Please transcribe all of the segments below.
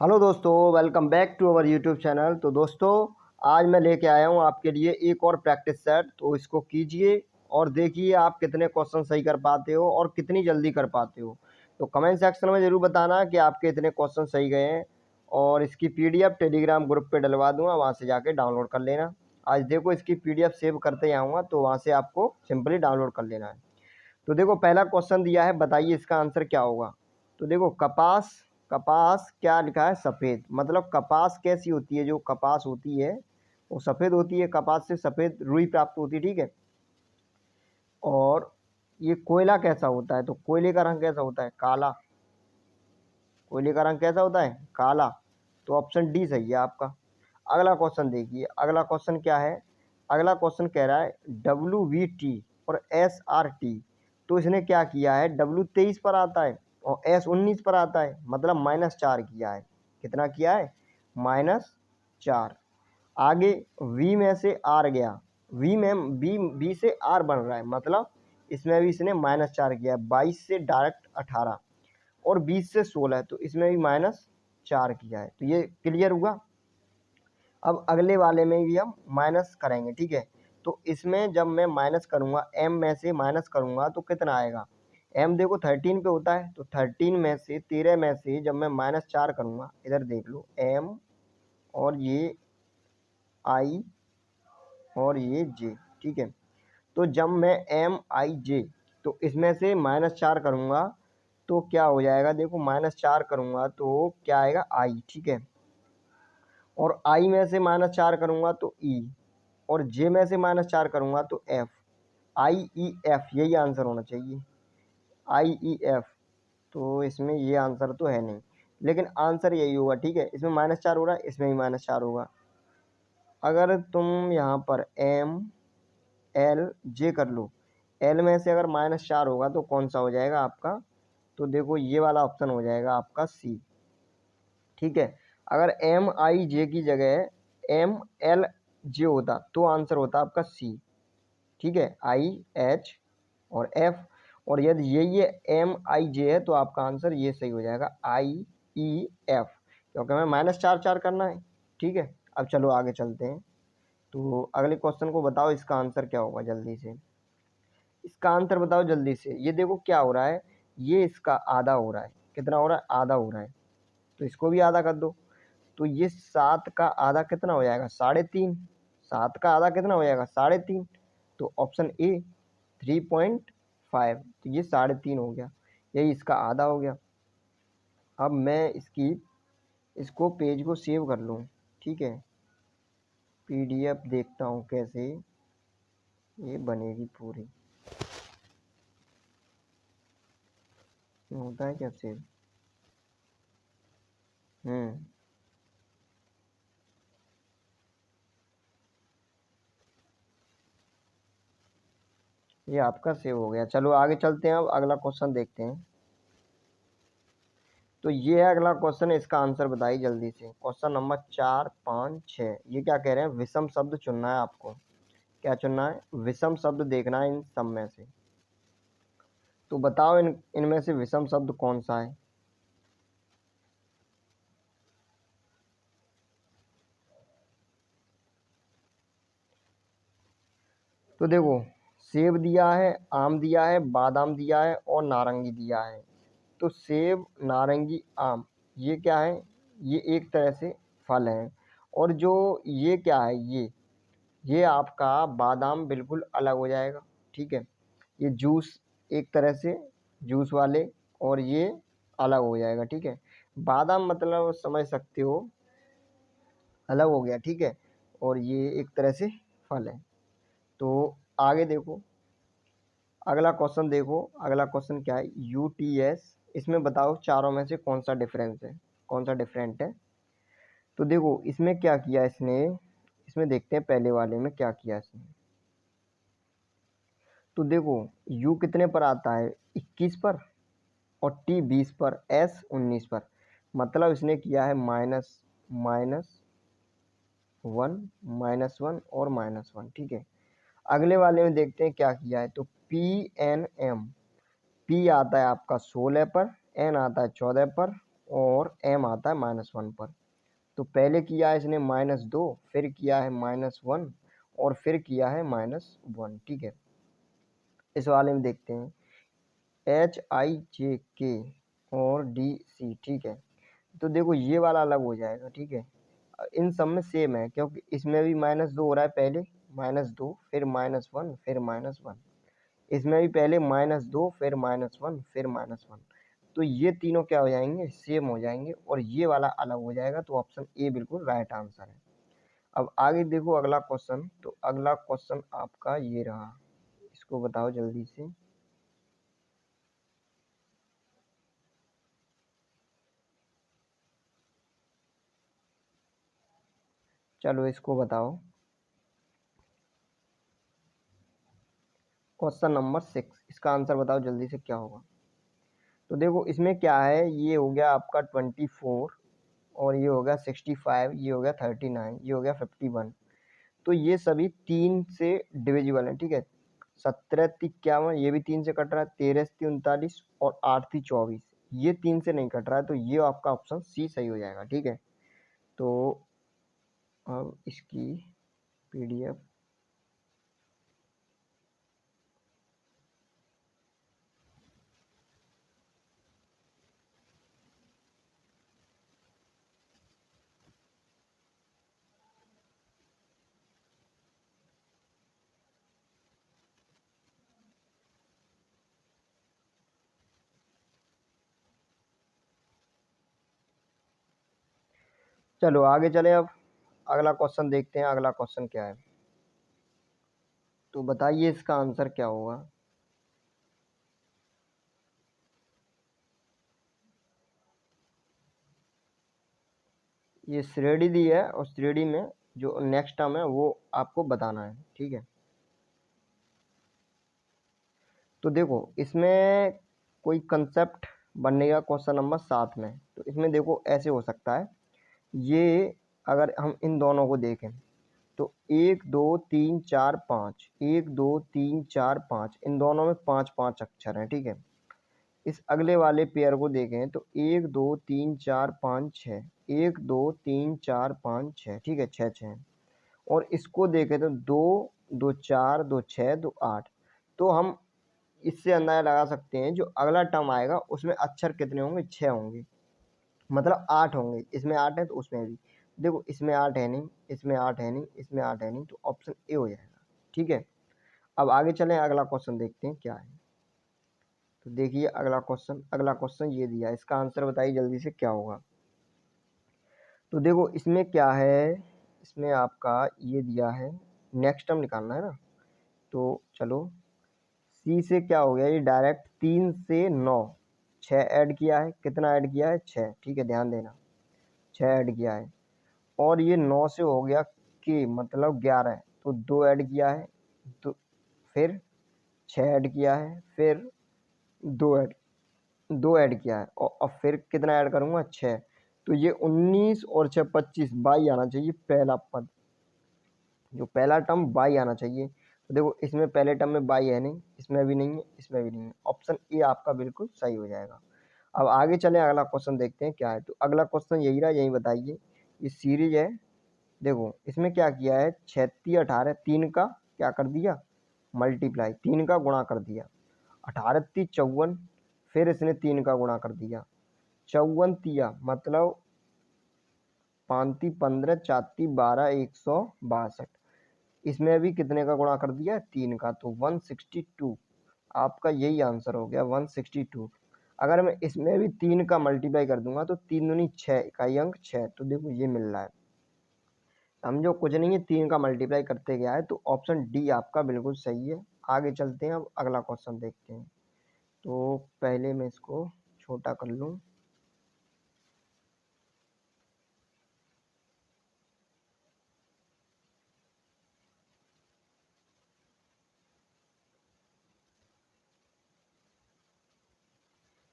Hello दोस्तों, welcome back to our YouTube channel. तो दोस्तों, आज मैं लेके आया हूँ आपके लिए एक और प्रैक्टिस सेट। तो इसको कीजिए और देखिए आप कितने क्वेश्चन सही कर पाते हो और कितनी जल्दी कर पाते हो। तो कमेंट सेक्शन में ज़रूर बताना कि आपके इतने क्वेश्चन सही गए हैं। और इसकी पीडीएफ टेलीग्राम ग्रुप पे डलवा दूंगा, वहाँ से जाके डाउनलोड कर लेना। आज देखो इसकी पीडीएफ सेव करते आऊँगा, तो वहाँ से आपको सिंपली डाउनलोड कर लेना है। तो देखो पहला क्वेश्चन दिया है, बताइए इसका आंसर क्या होगा। तो देखो कपास, कपास क्या लिखा है, सफ़ेद। मतलब कपास कैसी होती है, जो कपास होती है वो सफ़ेद होती है। कपास से सफ़ेद रुई प्राप्त होती है, ठीक है। और ये कोयला कैसा होता है, तो कोयले का रंग कैसा होता है, काला। कोयले का रंग कैसा होता है, काला। तो ऑप्शन डी सही है आपका। अगला क्वेश्चन देखिए, अगला क्वेश्चन क्या है। अगला क्वेश्चन कह रहा है WVT और SRT। तो इसने क्या किया है, W23 पर आता है और S19 पर आता है, मतलब -4 किया है। कितना किया है, -4। आगे V में से R गया, V में B से R बन रहा है, मतलब इसमें भी इसने -4 किया है। 22 से डायरेक्ट 18 और 20 से 16 है, तो इसमें भी -4 किया है। तो ये क्लियर हुआ। अब अगले वाले में भी हम माइनस करेंगे, ठीक है। तो इसमें जब मैं माइनस करूँगा, एम में से माइनस करूँगा तो कितना आएगा। एम देखो 13 पे होता है, तो 13 में से 13 में से जब मैं -4 करूँगा, इधर देख लो, एम और ये आई और ये जे, ठीक है। तो जब मैं MIJ, तो इसमें से -4 करूँगा तो क्या हो जाएगा, देखो -4 करूँगा तो क्या आएगा, आई, ठीक है। और आई में से -4 करूँगा तो ई, और जे में से -4 करूँगा तो एफ। IEF यही आंसर होना चाहिए, IEF। तो इसमें ये आंसर तो है नहीं, लेकिन आंसर यही होगा, ठीक है। इसमें -4 हो रहा है, इसमें भी -4 होगा। अगर तुम यहाँ पर MLJ कर लो, एल में से अगर -4 होगा तो कौन सा हो जाएगा आपका, तो देखो ये वाला ऑप्शन हो जाएगा आपका सी, ठीक है। अगर MIJ की जगह MLJ होता तो आंसर होता आपका सी, ठीक है, IH और F। और यदि ये MIJ है तो आपका आंसर ये सही हो जाएगा, IEF, क्योंकि हमें -4 करना है, ठीक है। अब चलो आगे चलते हैं। तो अगले क्वेश्चन को बताओ, इसका आंसर क्या होगा, जल्दी से इसका आंसर बताओ जल्दी से। ये देखो क्या हो रहा है, ये इसका आधा हो रहा है। कितना हो रहा है, आधा हो रहा है। तो इसको भी आधा कर दो। तो ये 7 का आधा कितना हो जाएगा, 3.5। 7 का आधा कितना हो जाएगा, 3.5। तो ऑप्शन ए 3.5। तो ये 3.5 हो गया, यही इसका आधा हो गया। अब मैं इसको पेज को सेव कर लूँ, ठीक है। पीडीएफ देखता हूँ कैसे ये बनेगी पूरी, होता है क्या सेव। ये आपका सेव हो गया। चलो आगे चलते हैं, अब अगला क्वेश्चन देखते हैं। तो ये है अगला क्वेश्चन, इसका आंसर बताइए जल्दी से। Question number 4, 5, 6। ये क्या कह रहे हैं, विषम शब्द चुनना है आपको। क्या चुनना है, विषम शब्द देखना है इन सब में से। तो बताओ इनमें से विषम शब्द कौन सा है। तो देखो, सेब दिया है, आम दिया है, बादाम दिया है और नारंगी दिया है। तो सेब, नारंगी, आम, ये क्या है, ये एक तरह से फल है। और जो ये क्या है, ये आपका बादाम बिल्कुल अलग हो जाएगा, ठीक है। ये जूस एक तरह से, जूस वाले, और ये अलग हो जाएगा, ठीक है। बादाम मतलब समझ सकते हो, अलग हो गया, ठीक है। और ये एक तरह से फल है। तो आगे देखो, अगला क्वेश्चन देखो। अगला क्वेश्चन क्या है, UTS। इसमें बताओ चारों में से कौन सा डिफरेंस है, कौन सा डिफरेंट है। तो देखो इसमें क्या किया इसने, इसमें देखते हैं पहले वाले में क्या किया इसने। तो देखो U कितने पर आता है, 21 पर, और T 20 पर, S 19 पर। मतलब इसने किया है माइनस माइनस वन, -1 और -1, ठीक है। अगले वाले में देखते हैं क्या किया है। तो PNM, P आता है आपका 16 पर, N आता है 14 पर, और m आता है -1 पर। तो पहले किया है इसने -2, फिर किया है -1 और फिर किया है -1। ठीक है, इस वाले में देखते हैं HIJK और DC। ठीक है, तो देखो ये वाला अलग हो जाएगा। ठीक है, इन सब में सेम है क्योंकि इसमें भी -2 हो रहा है, पहले -2 फिर -1 फिर -1, इसमें भी पहले -2 फिर -1 फिर -1। तो ये तीनों क्या हो जाएंगे, सेम हो जाएंगे और ये वाला अलग हो जाएगा। तो ऑप्शन ए बिल्कुल राइट आंसर है। अब आगे देखो अगला क्वेश्चन। तो अगला क्वेश्चन आपका ये रहा, इसको बताओ जल्दी से। चलो इसको बताओ, क्वेश्चन नंबर 6, इसका आंसर बताओ जल्दी से क्या होगा। तो देखो इसमें क्या है, ये हो गया आपका 24 और ये हो गया 65, ये हो गया 39, ये हो गया 51। तो ये सभी 3 से डिविजिबल है। ठीक है, 17 × 51 ये भी 3 से कट रहा है, 13 × 39 और 8 × 24 ये 3 से नहीं कट रहा है। तो ये आपका ऑप्शन सी सही हो जाएगा। ठीक है, तो अब इसकी PDF चलो आगे चले। अब अगला क्वेश्चन देखते हैं, अगला क्वेश्चन क्या है। तो बताइए इसका आंसर क्या होगा। ये श्रेणी दी है और श्रेणी में जो नेक्स्ट टर्म है वो आपको बताना है। ठीक है, तो देखो इसमें कोई कंसेप्ट बनेगा क्वेश्चन नंबर 7 में। तो इसमें देखो ऐसे हो सकता है, ये अगर हम इन दोनों को देखें तो 1 2 3 4 5, 1 2 3 4 5, इन दोनों में 5 5 अक्षर हैं। ठीक है, इस अगले वाले पेयर को देखें तो 1 2 3 4 5 6, 1 2 3 4 5 6। ठीक है, 6 6। और इसको देखें तो 2 2 4 2 6 2 8। तो हम इससे अंदाजा लगा सकते हैं जो अगला टर्म आएगा उसमें अक्षर कितने होंगे, 6 होंगे, मतलब 8 होंगे। इसमें 8 है तो उसमें भी देखो, इसमें 8 है नहीं, इसमें 8 है नहीं, इसमें 8 है नहीं, तो ऑप्शन ए हो जाएगा। ठीक है, अब आगे चलें, अगला क्वेश्चन देखते हैं क्या है। तो देखिए अगला क्वेश्चन ये दिया है, इसका आंसर बताइए जल्दी से क्या होगा। तो देखो इसमें क्या है, इसमें आपका ये दिया है, नेक्स्ट टर्म निकालना है ना। तो चलो सी से क्या हो गया, ये डायरेक्ट 3 से 9, 6 ऐड किया है, कितना ऐड किया है, 6। ठीक है, ध्यान देना, 6 ऐड किया है। और ये 9 से हो गया के मतलब 11, तो 2 ऐड किया है, तो फिर 6 ऐड किया है, फिर 2 ऐड किया है और अब फिर कितना ऐड करूँगा, 6। तो ये 19 और 6 25, 22 आना चाहिए पहला पद, जो पहला टर्म 22 आना चाहिए। तो देखो इसमें पहले टर्म में 22 है नहीं, इसमें भी नहीं है, इसमें भी नहीं है। ऑप्शन ए आपका बिल्कुल सही हो जाएगा। अब आगे चलें, अगला क्वेश्चन देखते हैं क्या है। तो अगला क्वेश्चन यही रहा, यही बताइए। ये सीरीज है, देखो इसमें क्या किया है, 36 18, 3 का क्या कर दिया, मल्टीप्लाई, 3 का गुणा कर दिया, 18 3 54, फिर इसने 3 का गुणा कर दिया, 54 तिया मतलब 5 × 15 4 × 12 162। इसमें भी कितने का गुणा कर दिया, 3 का, तो 162। आपका यही आंसर हो गया 162। अगर मैं इसमें भी 3 का मल्टीप्लाई कर दूंगा तो 3 दूनी 6, इकाई अंक 6। तो देखो ये मिल रहा है, समझो कुछ नहीं है, 3 का मल्टीप्लाई करते गया है। तो ऑप्शन डी आपका बिल्कुल सही है। आगे चलते हैं, अब अगला क्वेश्चन देखते हैं। तो पहले मैं इसको छोटा कर लूँ।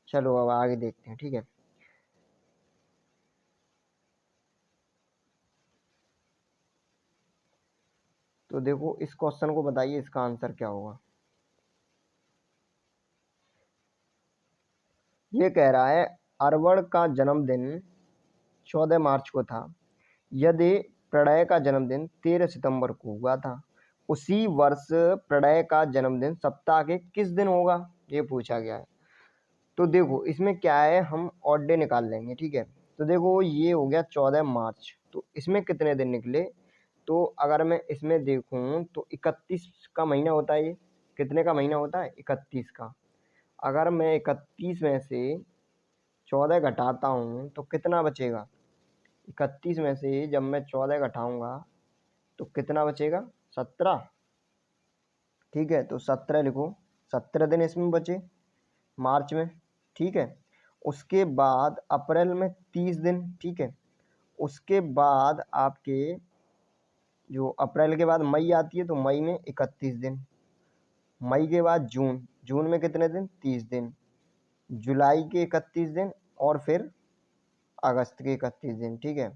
चलो अब आगे देखते हैं। ठीक है, तो देखो इस क्वेश्चन को बताइए, इसका आंसर क्या होगा। ये कह रहा है अरवण का जन्मदिन 14 मार्च को था, यदि प्रणय का जन्मदिन 13 सितंबर को हुआ था, उसी वर्ष प्रणय का जन्मदिन सप्ताह के किस दिन होगा, ये पूछा गया है। तो देखो इसमें क्या है, हम ऑड डे निकाल लेंगे, ठीक है। तो देखो ये हो गया 14 मार्च, तो इसमें कितने दिन निकले, तो अगर मैं इसमें देखूं तो 31 का महीना होता है। ये कितने का महीना होता है, 31 का। अगर मैं 31 में से 14 घटाता हूँ तो कितना बचेगा, 31 में से जब मैं 14 घटाऊंगा तो कितना बचेगा, 17। ठीक है, तो 17 लिखो, 17 दिन इसमें बचे मार्च में, ठीक है। उसके बाद अप्रैल में 30 दिन, ठीक है। उसके बाद आपके जो अप्रैल के बाद मई आती है, तो मई में 31 दिन। मई के बाद जून, जून में कितने दिन, 30 दिन। जुलाई के 31 दिन, और फिर अगस्त के 31 दिन, ठीक है।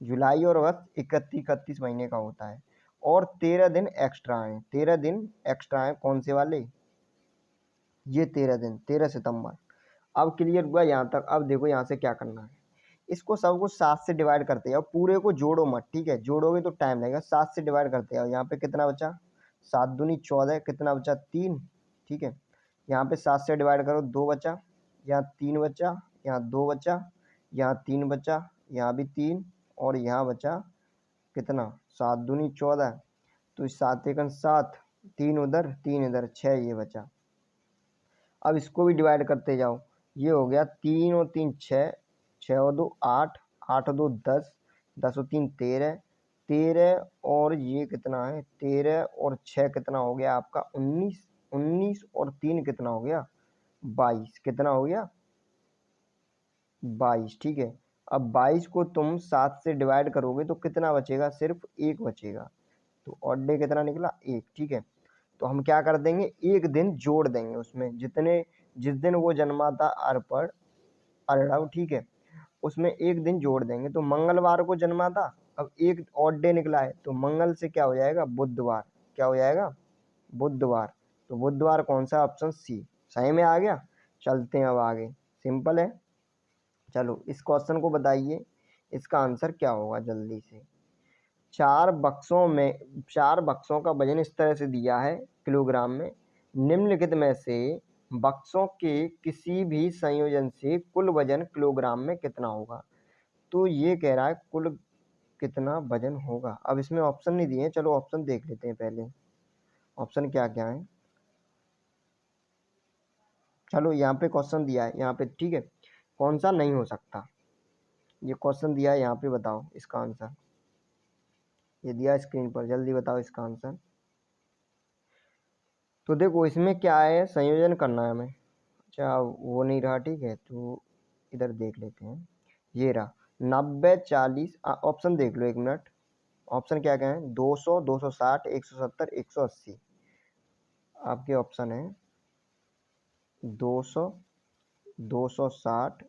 जुलाई और अगस्त 31 महीने का होता है। और 13 दिन एक्स्ट्रा हैं, 13 दिन एक्स्ट्रा हैं, कौन से वाले, ये 13 दिन, 13 सितंबर। अब क्लियर हुआ यहाँ तक। अब देखो यहाँ से क्या करना है, इसको सब कुछ 7 से डिवाइड करते जाओ, पूरे को जोड़ो मत, ठीक है, जोड़ोगे तो टाइम लगेगा। 7 से डिवाइड करते जाओ, यहाँ पे कितना बचा, 7 दूनी 14, कितना बचा 3, ठीक है। यहाँ पे 7 से डिवाइड करो, 2 बचा, यहाँ 3 बचा, यहाँ 2 बचा, यहाँ 3 बचा, यहाँ भी 3, और यहाँ बचा कितना, 7 दूनी 14, तो 7 एकन 7, 3 उधर 3 इधर, 6 ये बचा। अब इसको भी डिवाइड करते जाओ, ये हो गया 3 और 3 6, 6 और 2 8, 8 और 2 10, 10 और 3 13, 13 और ये कितना है, 13 और 6 कितना हो गया आपका 19, 19 और 3 कितना हो गया 22, कितना हो गया 22, ठीक है। अब 22 को तुम 7 से डिवाइड करोगे तो कितना बचेगा, सिर्फ 1 बचेगा। तो ऑड डे कितना निकला, 1, ठीक है। तो हम क्या कर देंगे, एक दिन जोड़ देंगे उसमें, जितने जिस दिन वो जन्मा था अर्पण, अर्णव, ठीक है, उसमें एक दिन जोड़ देंगे। तो मंगलवार को जन्मा था, अब एक ऑड डे निकला है, तो मंगल से क्या हो जाएगा, बुधवार, क्या हो जाएगा, बुधवार। तो बुधवार कौन सा, ऑप्शन सी सही में आ गया। चलते हैं अब आगे, सिंपल है। चलो इस क्वेश्चन को बताइए, इसका आंसर क्या होगा जल्दी से। चार बक्सों का वजन इस तरह से दिया है किलोग्राम में, निम्नलिखित में से बक्सों के किसी भी संयोजन से कुल वजन किलोग्राम में कितना होगा। तो ये कह रहा है कुल कितना वजन होगा। अब इसमें ऑप्शन नहीं दिए हैं, चलो ऑप्शन देख लेते हैं पहले, ऑप्शन क्या क्या है। चलो यहाँ पे क्वेश्चन दिया है यहाँ पे, ठीक है, कौन सा नहीं हो सकता, ये क्वेश्चन दिया है यहाँ पे, बताओ इसका आंसर। ये दिया स्क्रीन पर, जल्दी बताओ इसका आंसर। तो देखो इसमें क्या है, संयोजन करना है हमें। अच्छा वो नहीं रहा, ठीक है, तो इधर देख लेते हैं, ये रहा 90 40, ऑप्शन देख लो एक मिनट। ऑप्शन क्या क्या है, 200 260 170 180। आपके ऑप्शन है 200 260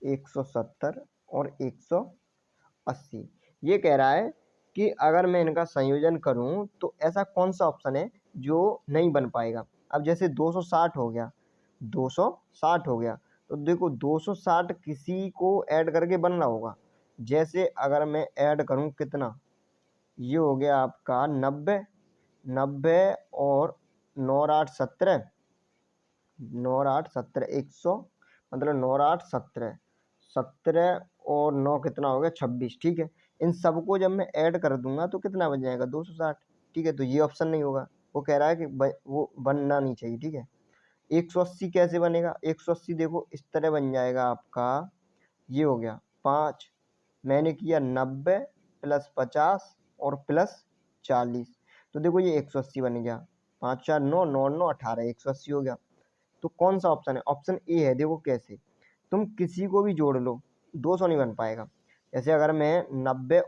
170 और 180। ये कह रहा है कि अगर मैं इनका संयोजन करूं तो ऐसा कौन सा ऑप्शन है जो नहीं बन पाएगा। अब जैसे 260 हो गया, 260 हो गया, तो देखो 260 किसी को ऐड करके बनना होगा। जैसे अगर मैं ऐड करूं कितना, ये हो गया आपका 90, 90 और 9 8 17, 9 8 17 100, मतलब 9 8 17, 17 और 9 कितना हो गया 26, ठीक है। इन सबको जब मैं ऐड कर दूंगा तो कितना बन जाएगा 260, ठीक है। तो ये ऑप्शन नहीं होगा, वो कह रहा है कि वो बनना नहीं चाहिए, ठीक है। 180 कैसे बनेगा, 180 देखो इस तरह बन जाएगा आपका, ये हो गया 5, मैंने किया 90 प्लस 50 और प्लस 40, तो देखो ये 180 बन गया। 5 4 9 9 9 18, 180 हो गया। तो कौन सा ऑप्शन है, ऑप्शन ए है। देखो कैसे, तुम किसी को भी जोड़ लो 200 नहीं बन पाएगा। जैसे अगर मैं 90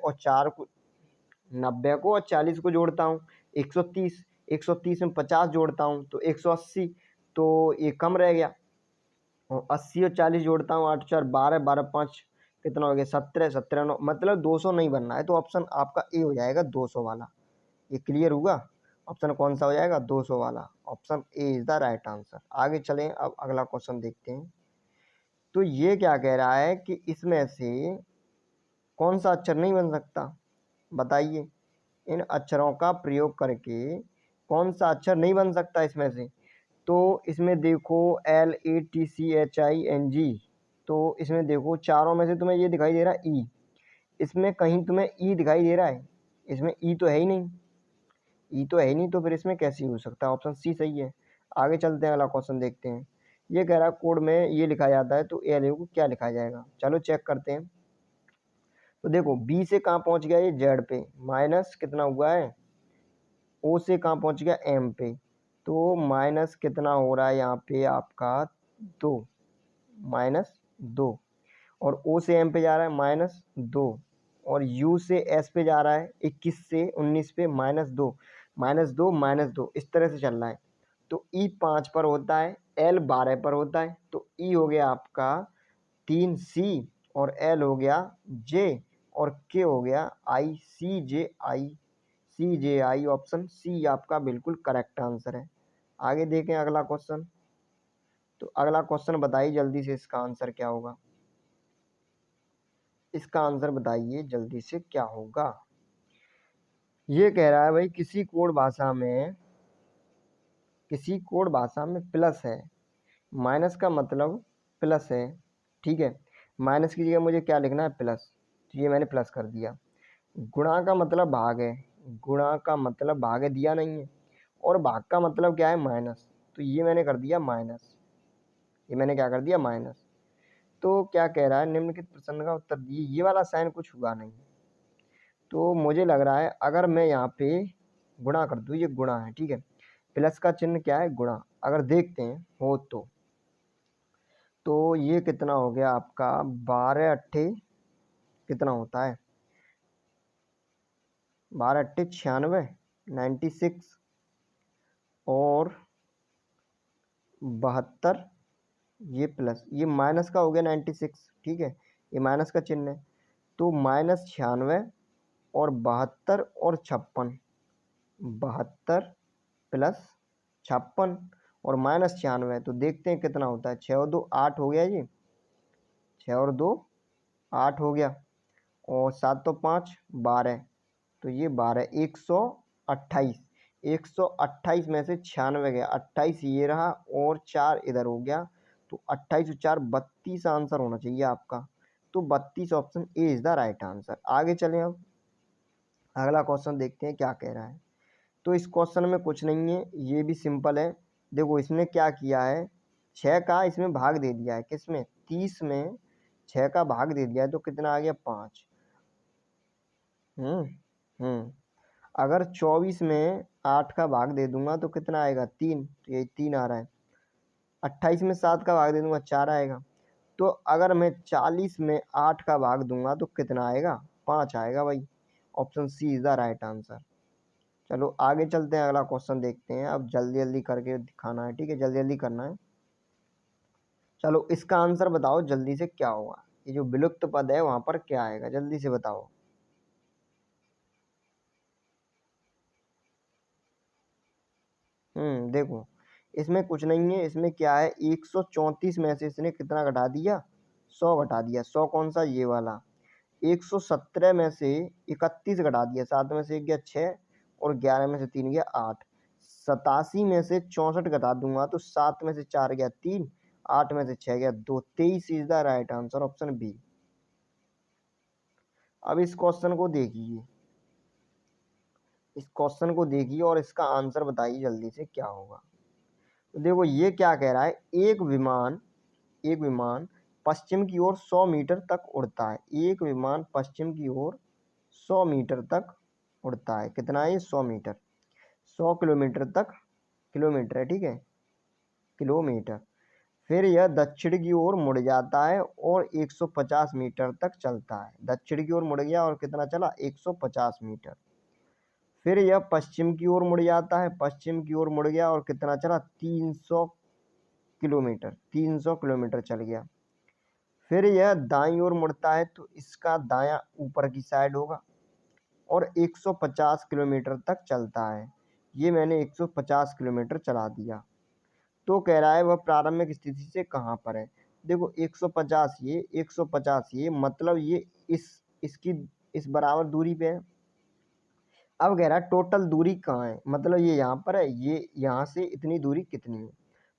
को और 40 को जोड़ता हूँ 130, 130 में 50 जोड़ता हूँ तो 180, तो ये कम रह गया। और 80 और 40 जोड़ता हूँ 8 4 12, 12 5 कितना हो गया 17, 17 9, मतलब 200 नहीं बनना है। तो ऑप्शन आपका ए हो जाएगा 200 वाला। ये क्लियर हुआ, ऑप्शन कौन सा हो जाएगा 200 वाला, option A is the right answer. आगे चलें, अब अगला क्वेश्चन देखते हैं। तो ये क्या कह रहा है कि इसमें से कौन सा अक्षर नहीं बन सकता, बताइए। इन अक्षरों का प्रयोग करके कौन सा अक्षर नहीं बन सकता इसमें से। तो इसमें देखो LATCHING, तो इसमें देखो चारों में से तुम्हें ये दिखाई दे रहा है ई, इसमें कहीं तुम्हें ई दिखाई दे रहा है, इसमें ई तो है ही नहीं, ई तो है ही नहीं, तो फिर इसमें कैसे हो सकता है। ऑप्शन सी सही है। आगे चलते हैं, अगला क्वेश्चन देखते हैं। ये कह रहा है कोड में ये लिखा जाता है, तो ए को क्या लिखा जाएगा, चलो चेक करते हैं। तो देखो बी से कहाँ पहुंच गया, ये जेड पे, माइनस कितना हुआ है, ओ से कहाँ पहुंच गया, एम पे, तो माइनस कितना हो रहा है यहाँ पे आपका 2, -2, और ओ से एम पे जा रहा है -2, और यू से एस पे जा रहा है 21 से 19 पे -2, -2, -2, इस तरह से चल रहा है। तो ई 5 पर होता है, एल 12 पर होता है, तो ई हो गया आपका 3C, और एल हो गया जे, और के हो गया आई, सी जे आई, ऑप्शन सी आपका बिल्कुल करेक्ट आंसर है। आगे देखें अगला क्वेश्चन। तो अगला क्वेश्चन बताइए जल्दी से, इसका आंसर क्या होगा, इसका आंसर बताइए जल्दी से क्या होगा। ये कह रहा है भाई किसी कोड भाषा में प्लस है, माइनस का मतलब प्लस है, ठीक है। माइनस की जगह मुझे क्या लिखना है, प्लस, तो ये मैंने प्लस कर दिया। गुणा का मतलब भाग है, गुणा का मतलब भाग है, दिया नहीं है, और भाग का मतलब क्या है, माइनस, तो ये मैंने कर दिया माइनस, ये मैंने क्या कर दिया, माइनस। तो क्या कह रहा है, निम्नलिखित प्रश्न का उत्तर दिए, ये वाला साइन कुछ हुआ नहीं, तो मुझे लग रहा है अगर मैं यहाँ पे गुणा कर दूँ, ये गुणा है, ठीक है, प्लस का चिन्ह क्या है, गुणा, अगर देखते हैं हो तो ये कितना हो गया आपका, 12 अट्ठे कितना होता है, 12 अट्ठे 96, 96, और 72, ये प्लस, ये माइनस का हो गया 96, ठीक है, ये माइनस का चिन्ह है, तो -96 और 72 और 56, 72 प्लस 56 और -96, तो देखते हैं कितना होता है, 6 और 2 8 हो गया, ये 6 और 2 8 हो गया, और 7 तो 5 12, तो ये 12, 128, 128 में से 96 गया, 28 ये रहा, और 4 इधर हो गया, तो 28 और 4 32 आंसर होना चाहिए आपका। तो 32 option A is the right answer. आगे चलें, अब अगला क्वेश्चन देखते हैं क्या कह रहा है। तो इस क्वेश्चन में कुछ नहीं है, ये भी सिंपल है। देखो इसने क्या किया है, 6 का इसमें भाग दे दिया है, किसमें, 30 में 6 का भाग दे दिया है, तो कितना आ गया, 5। हम्म अगर 24 में 8 का भाग दे दूंगा तो कितना आएगा, 3, तो ये 3 आ रहा है। 28 में 7 का भाग दे दूंगा, 4 आएगा। तो अगर मैं 40 में 8 का भाग दूंगा तो कितना आएगा, 5 आएगा भाई। Option C is the right answer. चलो आगे चलते हैं, अगला क्वेश्चन देखते हैं। अब जल्दी जल्दी करके दिखाना है, ठीक है, जल्दी जल्दी करना है। चलो इसका आंसर बताओ जल्दी से क्या होगा, ये जो विलुप्त पद है वहां पर क्या आएगा, जल्दी से बताओ। देखो इसमें कुछ नहीं है, इसमें क्या है, 134 में से इसने कितना घटा दिया, 100 घटा दिया। 100 कौन सा, ये वाला। 117 में से 31 घटा दिया, 7 में से 1 गया 6, और 11 में से 3 गया 8। 87 में से 64 घटा दूंगा तो 7 में से 4 गया 3, 8 में से 6 गया 2, 23 is the right answer, option B. अब इस क्वेश्चन को देखिए और इसका आंसर बताइए जल्दी से क्या होगा। तो देखो ये क्या कह रहा है, एक विमान पश्चिम की ओर 100 मीटर तक उड़ता है, एक विमान पश्चिम की ओर 100 मीटर तक उड़ता है, कितना है ये, 100 मीटर, 100 किलोमीटर तक, किलोमीटर है, ठीक है, किलोमीटर। फिर यह दक्षिण की ओर मुड़ जाता है और 150 मीटर तक चलता है, दक्षिण की ओर मुड़ गया और कितना चला, 150 मीटर। फिर यह पश्चिम की ओर मुड़ जाता है, पश्चिम की ओर मुड़ गया और कितना चला, 300 किलोमीटर, 300 किलोमीटर चल गया। फिर यह दाईं ओर मुड़ता है तो इसका दायां ऊपर की साइड होगा, और 150 किलोमीटर तक चलता है। ये मैंने 150 किलोमीटर चला दिया। तो कह रहा है वह प्रारंभिक स्थिति से कहाँ पर है। देखो 150 ये 150 ये, मतलब ये इसकी इस बराबर दूरी पे है। अब कह रहा है टोटल दूरी कहाँ है, मतलब ये यहाँ पर है, ये यहाँ से इतनी दूरी कितनी है।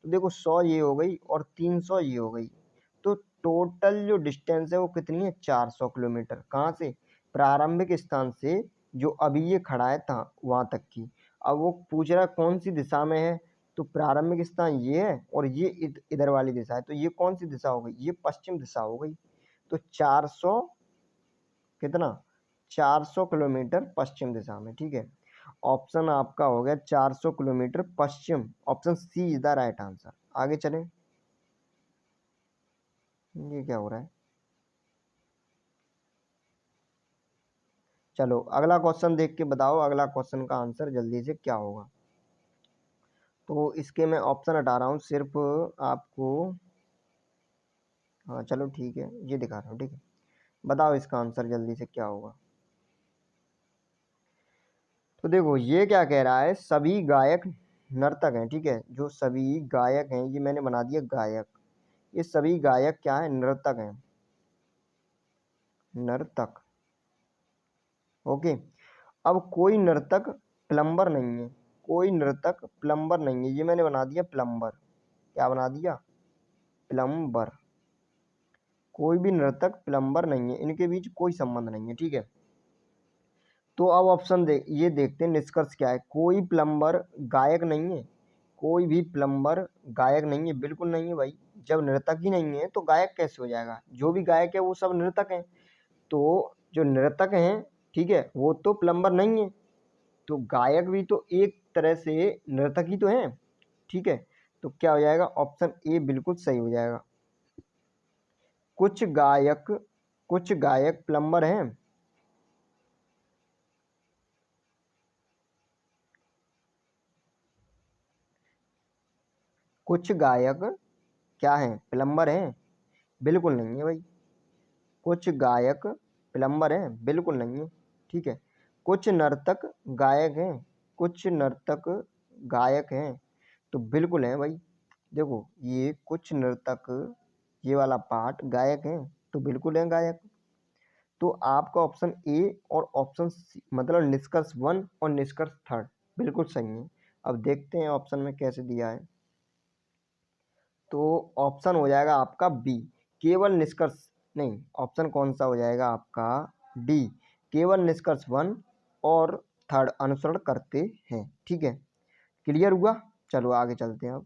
तो देखो 100 ये हो गई और 300 ये हो गई। तो टोटल जो डिस्टेंस है वो कितनी है, 400 किलोमीटर। कहाँ से, प्रारंभिक स्थान से जो अभी ये खड़ा है था वहाँ तक की। अब वो पूछ रहा है कौन सी दिशा में है, तो प्रारंभिक स्थान ये है और ये इधर वाली दिशा है, तो ये कौन सी दिशा हो गई, ये पश्चिम दिशा हो गई। तो 400 कितना, 400 किलोमीटर पश्चिम दिशा में, ठीक है। ऑप्शन आपका हो गया 400 किलोमीटर पश्चिम, option C is the right answer. आगे चलें, ये क्या हो रहा है। चलो अगला क्वेश्चन देख के बताओ, अगला क्वेश्चन का आंसर जल्दी से क्या होगा। तो इसके मैं ऑप्शन हटा रहा हूँ सिर्फ आपको। हाँ चलो ठीक है, ये दिखा रहा हूँ, ठीक है। बताओ इसका आंसर जल्दी से क्या होगा। तो देखो ये क्या कह रहा है, सभी गायक नर्तक हैं, ठीक है। जो सभी गायक हैं, ये मैंने बना दिया गायक। ये सभी गायक क्या है, नर्तक हैं, नर्तक। ओके। अब कोई नर्तक प्लम्बर नहीं है, कोई नर्तक प्लम्बर नहीं है, ये मैंने बना दिया प्लम्बर। क्या बना दिया, प्लम्बर। कोई भी नर्तक प्लम्बर नहीं है, इनके बीच कोई संबंध नहीं है, ठीक है। तो अब ऑप्शन दे, ये देखते हैं निष्कर्ष क्या है। कोई प्लम्बर गायक नहीं है, कोई भी प्लम्बर गायक नहीं है, बिल्कुल नहीं है भाई। जब नर्तक ही नहीं है तो गायक कैसे हो जाएगा, जो भी गायक है वो सब नर्तक हैं। तो जो नर्तक हैं, ठीक है, वो तो प्लम्बर नहीं है। तो गायक भी तो एक तरह से नर्तक ही तो हैं, ठीक है। तो क्या हो जाएगा, ऑप्शन ए बिल्कुल सही हो जाएगा। कुछ गायक, कुछ गायक प्लम्बर हैं। कुछ गायक क्या हैं, प्लम्बर हैं, बिल्कुल नहीं है भाई। कुछ गायक प्लम्बर हैं, बिल्कुल नहीं है, ठीक है। कुछ नर्तक गायक हैं, कुछ नर्तक गायक हैं, तो बिल्कुल है भाई। देखो ये कुछ नर्तक, ये वाला पार्ट गायक हैं, तो बिल्कुल है गायक। तो आपका ऑप्शन ए और ऑप्शन सी, मतलब निष्कर्ष 1 और निष्कर्ष 3 बिल्कुल सही है। अब देखते हैं ऑप्शन में कैसे दिया है। तो ऑप्शन हो जाएगा आपका बी, केवल निष्कर्ष नहीं, ऑप्शन कौन सा हो जाएगा आपका, डी, केवल निष्कर्ष 1 और 3 अनुसरण करते हैं, ठीक है। क्लियर हुआ। चलो आगे चलते हैं। अब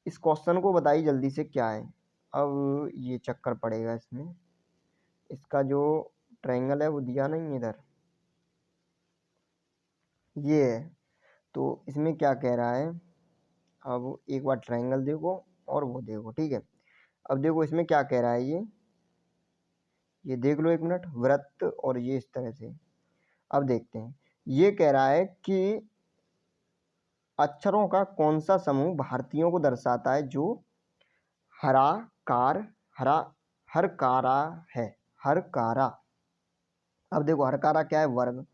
इस क्वेश्चन को बताइए जल्दी से क्या है। अब ये चक्कर पड़ेगा इसमें, इसका जो ट्रायंगल है वो दिया नहीं इधर, ये है। तो इसमें क्या कह रहा है, अब एक बार ट्रायंगल देखो और वो देखो, ठीक है। अब देखो इसमें क्या कह रहा है, ये देख लो एक मिनट, वृत्त और ये इस तरह से। अब देखते हैं, ये कह रहा है कि अक्षरों का कौन सा समूह भारतीयों को दर्शाता है जो हरा कार, हरा हरकारा है, हरकारा। अब देखो हरकारा क्या है, वर्ग।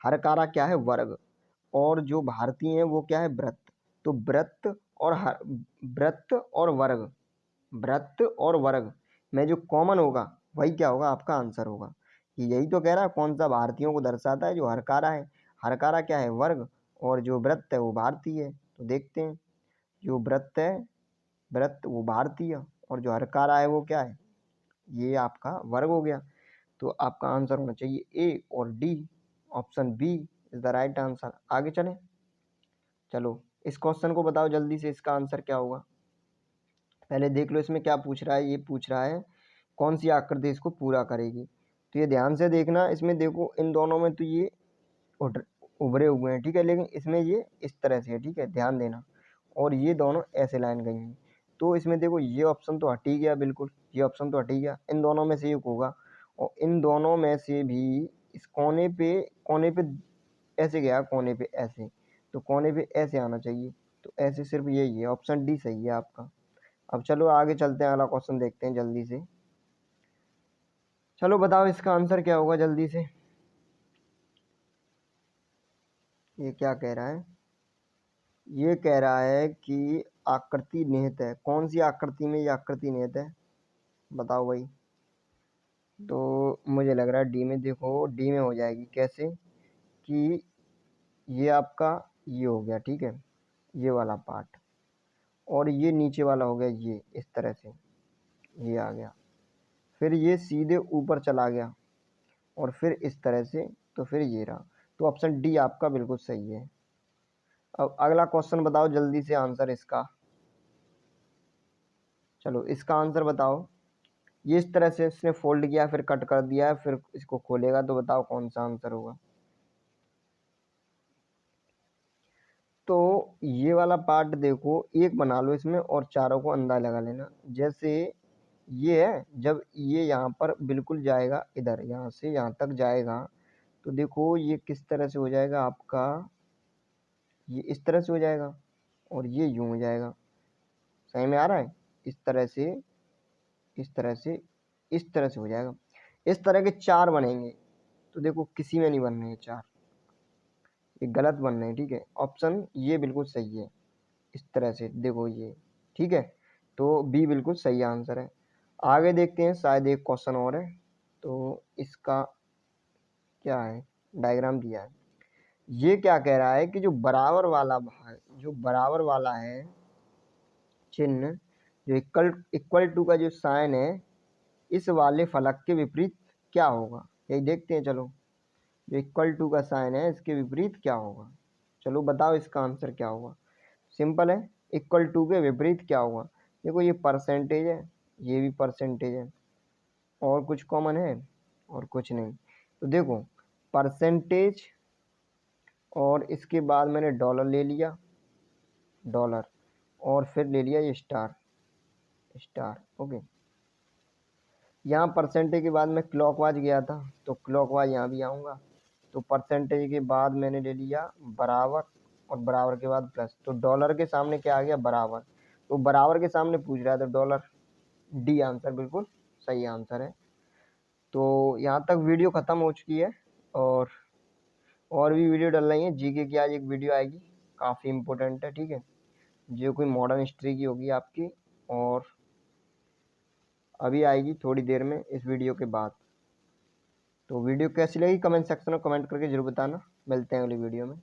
हरकारा क्या है, वर्ग। और जो भारतीय है वो क्या है, व्रत। तो व्रत और व्रत और वर्ग, व्रत और वर्ग में जो कॉमन होगा वही क्या होगा, आपका आंसर होगा। यही तो कह रहा है कौन सा भारतीयों को दर्शाता है, जो हरकारा है। हरकारा क्या है, वर्ग। और जो व्रत है वो भारतीय है। तो देखते हैं, जो व्रत है, व्रत वो भारतीय, और जो हरकारा है वो क्या है, ये आपका वर्ग हो गया। तो आपका आंसर होना चाहिए ए और D, option B is the right answer. आगे चलें। चलो इस क्वेश्चन को बताओ जल्दी से, इसका आंसर क्या होगा। पहले देख लो इसमें क्या पूछ रहा है, ये पूछ रहा है कौन सी आकृति इसको पूरा करेगी। तो ये ध्यान से देखना, इसमें देखो इन दोनों में तो ये उभरे हुए हैं, ठीक है, लेकिन इसमें ये इस तरह से है, ठीक है, ध्यान देना। और ये दोनों ऐसे लाइन गई हैं। तो इसमें देखो ये ऑप्शन तो हट ही गया, बिल्कुल ये ऑप्शन तो हट ही गया, इन दोनों में से एक होगा। और इन दोनों में से भी इस कोने पे ऐसे गया, कोने पे ऐसे, तो कोने पे ऐसे आना चाहिए। तो ऐसे सिर्फ यही है, ऑप्शन डी सही है आपका। अब चलो आगे चलते हैं, अगला क्वेश्चन देखते हैं जल्दी से। चलो बताओ इसका आंसर क्या होगा जल्दी से। ये क्या कह रहा है, ये कह रहा है कि आकृति निहित है। कौन सी आकृति में ये आकृति निहित है बताओ भाई। तो मुझे लग रहा है डी में। देखो डी में हो जाएगी कैसे कि ये आपका ये हो गया, ठीक है, ये वाला पार्ट, और ये नीचे वाला हो गया ये, इस तरह से ये आ गया, फिर ये सीधे ऊपर चला गया और फिर इस तरह से, तो फिर ये रहा। तो ऑप्शन डी आपका बिल्कुल सही है। अब अगला क्वेश्चन बताओ जल्दी से आंसर इसका। चलो इसका आंसर बताओ। ये इस तरह से इसने फोल्ड किया, फिर कट कर दिया, फिर इसको खोलेगा, तो बताओ कौन सा आंसर होगा। तो ये वाला पार्ट देखो, एक बना लो इसमें और चारों को अंदाजा लगा लेना। जैसे ये है, जब ये यहाँ पर बिल्कुल जाएगा, इधर यहाँ से यहाँ तक जाएगा, तो देखो ये किस तरह से हो जाएगा आपका, ये इस तरह से हो जाएगा और ये यूं हो जाएगा। सही में आ रहा है? इस तरह से, इस तरह से, इस तरह से हो जाएगा। इस तरह के चार बनेंगे। तो देखो किसी में नहीं बन रहे हैं चार, ये गलत बन रहे हैं, ठीक है। ऑप्शन ये बिल्कुल सही है, इस तरह से देखो ये, ठीक है। तो बी बिल्कुल सही आंसर है। आगे देखते हैं, शायद एक क्वेश्चन और है। तो इसका क्या है, डायग्राम दिया है। ये क्या कह रहा है कि जो बराबर वाला भाग, जो बराबर वाला है चिन्ह, जो इक्वल इक्वल टू का जो साइन है, इस वाले फलक के विपरीत क्या होगा, यही देखते हैं। चलो जो इक्वल टू का साइन है, इसके विपरीत क्या होगा। चलो बताओ इसका आंसर क्या होगा। सिंपल है, इक्वल टू के विपरीत क्या होगा। देखो ये परसेंटेज है, ये भी परसेंटेज है, और कुछ कॉमन है और कुछ नहीं। तो देखो परसेंटेज, और इसके बाद मैंने डॉलर ले लिया, डॉलर, और फिर ले लिया ये स्टार, स्टार, ओके। यहाँ परसेंटेज के बाद मैं क्लॉकवाइज गया था, तो क्लॉकवाइज यहाँ भी आऊँगा। तो परसेंटेज के बाद मैंने ले लिया बराबर, और बराबर के बाद प्लस। तो डॉलर के सामने क्या आ गया, बराबर। तो बराबर के सामने पूछ रहा है तो डॉलर। डी आंसर बिल्कुल सही आंसर है। तो यहाँ तक वीडियो ख़त्म हो चुकी है, और भी वीडियो डल रही है। जीके की आज एक वीडियो आएगी, काफ़ी इम्पोर्टेंट है, ठीक है, जो कोई मॉडर्न हिस्ट्री की होगी आपकी, और अभी आएगी थोड़ी देर में इस वीडियो के बाद। तो वीडियो कैसी लगी कमेंट सेक्शन में कमेंट करके जरूर बताना। मिलते हैं अगली वीडियो में।